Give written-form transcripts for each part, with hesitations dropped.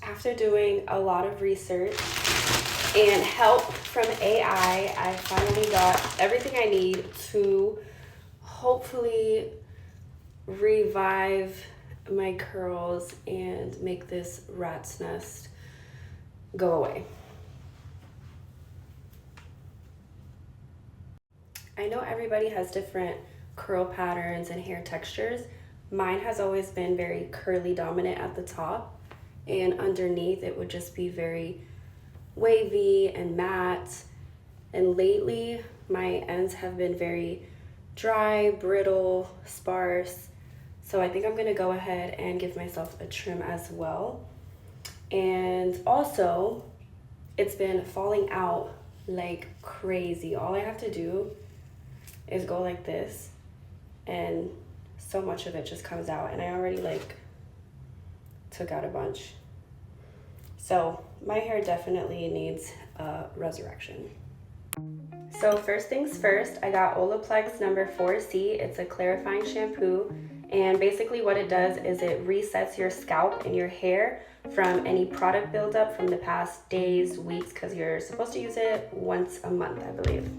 After doing a lot of research and help from AI, I finally got everything I need to hopefully revive my curls and make this rat's nest go away. I know everybody has different curl patterns and hair textures. Mine has always been very curly dominant at the top, and underneath it would just be very wavy and matte. And lately my ends have been very dry, brittle, sparse. So I think I'm gonna go ahead and give myself a trim as well. And also, it's been falling out like crazy. All I have to do is go like this and so much of it just comes out, and I already like took out a bunch. So my hair definitely needs a resurrection. So first things first, I got Olaplex No. 4C. It's a clarifying shampoo, and basically what it does is it resets your scalp and your hair from any product buildup from the past days, weeks, because you're supposed to use it once a month, I believe.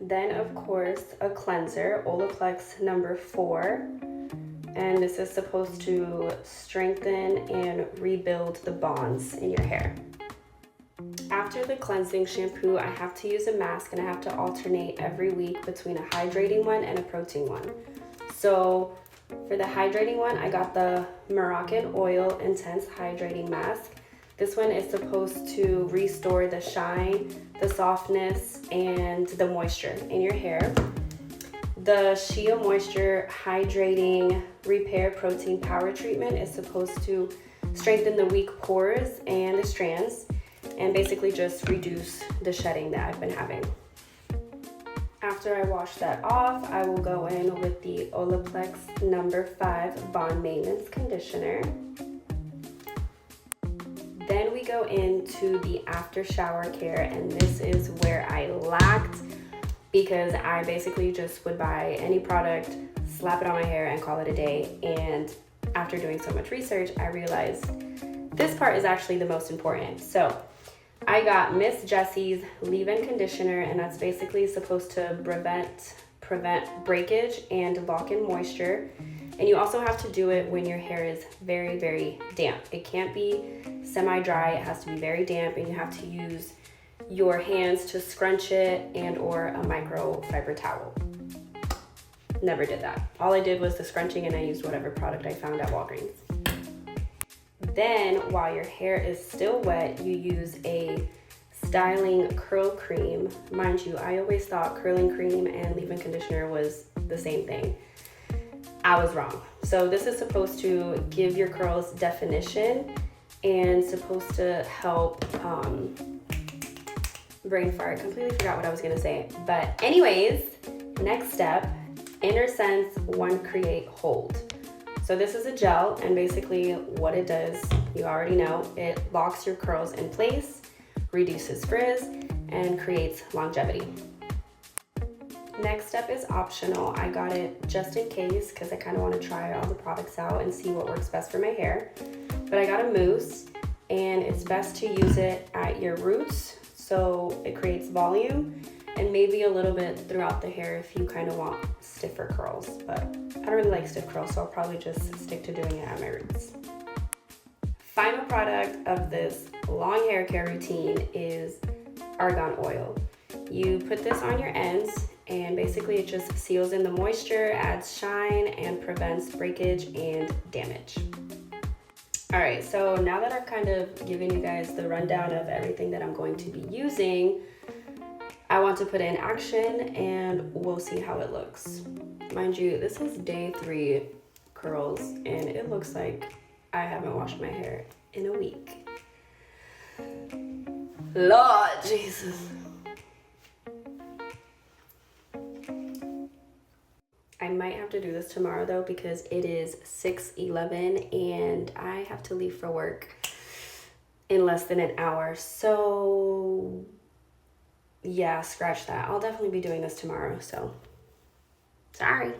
Then of course a cleanser, Olaplex No. 4, and this is supposed to strengthen and rebuild the bonds in your hair. After the cleansing shampoo, I have to use a mask, and I have to alternate every week between a hydrating one and a protein one. So for the hydrating one, I got the Moroccanoil Intense Hydrating Mask. This one is supposed to restore the shine, the softness, and the moisture in your hair. The SheaMoisture Hydrating Repair Protein Power Treatment is supposed to strengthen the weak pores and the strands, and basically just reduce the shedding that I've been having. After I wash that off, I will go in with the Olaplex No. 5 Bond Maintenance Conditioner. Then we go into the after shower care, and this is where I lacked, because I basically just would buy any product, slap it on my hair, and call it a day. And after doing so much research, I realized this part is actually the most important. So I got Miss Jessie's leave-in conditioner, and that's basically supposed to prevent breakage and lock in moisture. And you also have to do it when your hair is very, very damp. It can't be semi-dry, it has to be very damp, and you have to use your hands to scrunch it and or a microfiber towel. Never did that. All I did was the scrunching, and I used whatever product I found at Walgreens. Then while your hair is still wet, you use a styling curl cream. Mind you, I always thought curling cream and leave-in conditioner was the same thing. I was wrong. So this is supposed to give your curls definition and supposed to help brain fart. Completely forgot what I was gonna say. But anyways, next step, Inner Sense One Create Hold. So this is a gel, and basically what it does, you already know, it locks your curls in place, reduces frizz, and creates longevity. Next step is optional. I got it just in case because I kind of want to try all the products out and see what works best for my hair. But I got a mousse, and it's best to use it at your roots so it creates volume, and maybe a little bit throughout the hair if you kind of want stiffer curls. But I don't really like stiff curls, so I'll probably just stick to doing it at my roots. Final product of this long hair care routine is argan oil. You put this on your ends, and basically it just seals in the moisture, adds shine, and prevents breakage and damage. All right, so now that I've kind of given you guys the rundown of everything that I'm going to be using, I want to put it in action, and we'll see how it looks. Mind you, this is day 3 curls, and it looks like I haven't washed my hair in a week. Lord Jesus. I might have to do this tomorrow though, because it is 6:11 and I have to leave for work in less than an hour. So yeah, scratch that. I'll definitely be doing this tomorrow, so sorry.